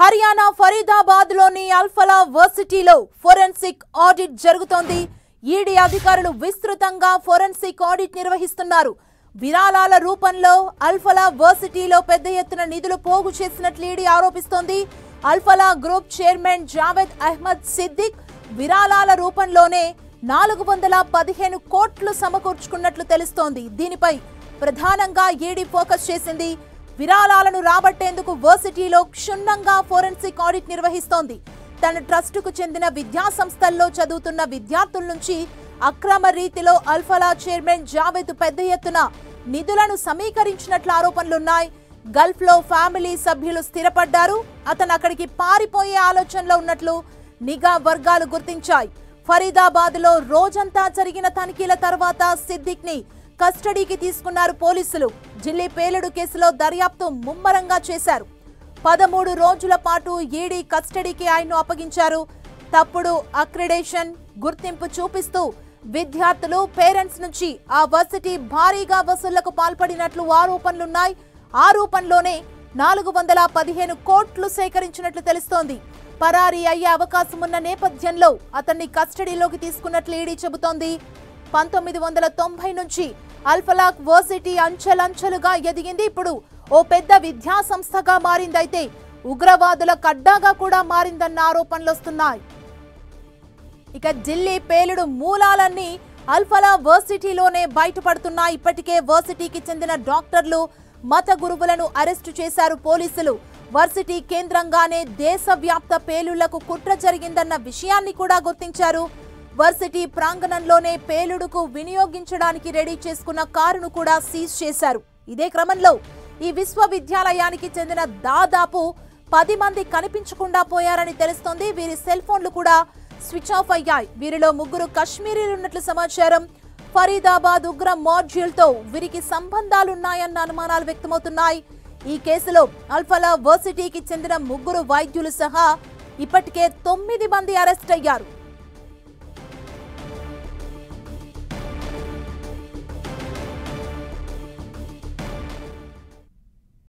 హర్యానా ఫరీదాబాద్ లోని Al-Falah వర్సిటీలో forensic audit జరుగుతోంది. ED అధికారులు విస్తృతంగా ఫోరెన్సిక్ ఆడిట్ నిర్వహిస్తున్నారు. విరాళాల రూపంలో అల్ఫలా వర్సిటీలో పెద్ద ఎత్తున నిధులు పోగు చేసినట్లు ఈడీ ఆరోపిస్తోంది. అల్ఫలా గ్రూప్ చైర్మన్ జావేద్ అహ్మద్ సిద్దిక్ విరాళాల రూపంలోనే 415 కోట్లు సమకూర్చుకున్నట్లు తెలుస్తోంది. దీనిపై ప్రధానంగా ఈడీ ఫోకస్ చేసింది. విరాళాలను రాబట్టేందుకు వర్సిటీలో క్షుణ్ణంగా ఫోరెన్సిక్ ఆడిట్ నిర్వహిస్తోంది. తన ట్రస్టుకు చెందిన విద్యా సంస్థల్లో చదువుతున్న విద్యార్థుల నుంచి అక్రమ రీతిలో అల్ఫలా చైర్మన్ జావేద్ పెద్ద ఎత్తున నిధులను సమీకరించినట్లు ఆరోపణలున్నాయి. గల్ఫ్ లో ఫ్యామిలీ సభ్యులు స్థిరపడ్డారు. అతను అక్కడికి పారిపోయే ఆలోచనలో ఉన్నట్లు నిఘా వర్గాలు గుర్తించాయి. ఫరీదాబాద్ లో రోజంతా జరిగిన తనిఖీల తర్వాత సిద్దిక్ ని కస్టడీకి తీసుకున్నారు పోలీసులు. ఢిల్లీ పేలుడు కేసులో దర్యాప్తు ముమ్మరంగా చేశారు. 13 రోజుల పాటు ఈడీ కస్టడీకి ఆయన్ను అప్పగించారు. తప్పుడు అక్రిడేషన్ గుర్తింపు చూపిస్తూ విద్యార్థులు పేరెంట్స్ నుంచి ఆ వర్సిటీ భారీగా వసూళ్లకు పాల్పడినట్లు ఆరోపణలున్నాయి. ఆ రూపంలోనే 415 కోట్లు సేకరించినట్లు తెలుస్తోంది. పరారీ అయ్యే అవకాశం ఉన్న నేపథ్యంలో అతన్ని కస్టడీలోకి తీసుకున్నట్లు ఈడీ చెబుతోంది. 1990 నుంచి అల్ఫలా వర్సిటీ అంచెలంచెలుగా ఎదిగింది. ఇప్పుడు ఓ పెద్ద విద్యా సంస్థగా మారిందైతే ఉగ్రవాదుల కడ్డాగా కూడా మారిందన్న ఆరోపణలు వస్తున్నాయి. ఇక ఢిల్లీ పేలుడు మూలాలన్నీ అల్ఫలా వర్సిటీలోనే బయటపడుతున్నాయి. ఇప్పటికే వర్సిటీకి చెందిన డాక్టర్లు, మత గురువులను అరెస్టు చేశారు పోలీసులు. వర్సిటీ కేంద్రంగానే దేశవ్యాప్త పేలుళ్లకు కుట్ర జరిగిందన్న విషయాన్ని కూడా గుర్తించారు. వర్సిటీ ప్రాంగణంలోనే పేలుడుకు వినియోగించడానికి రెడీ చేసుకున్న కారును కూడా సీజ్ చేశారు. ఇదే క్రమంలో ఈ విశ్వవిద్యాలయానికి చెందిన దాదాపు 10 మంది కనిపించకుండా పోయారని తెలుస్తోంది. వీరి సెల్ ఫోన్లు కూడా స్విచ్ ఆఫ్ అయ్యాయి. వీరిలో 3 కశ్మీరీలు ఉన్నట్లు సమాచారం. ఫరీదాబాద్ ఉగ్ర మాడ్యూల్ తో వీరికి సంబంధాలున్నాయన్న అనుమానాలు వ్యక్తమవుతున్నాయి. ఈ కేసులో అల్ఫలా వర్సిటీకి చెందిన 3 వైద్యులు సహా ఇప్పటికే 9 మంది అరెస్ట్ అయ్యారు.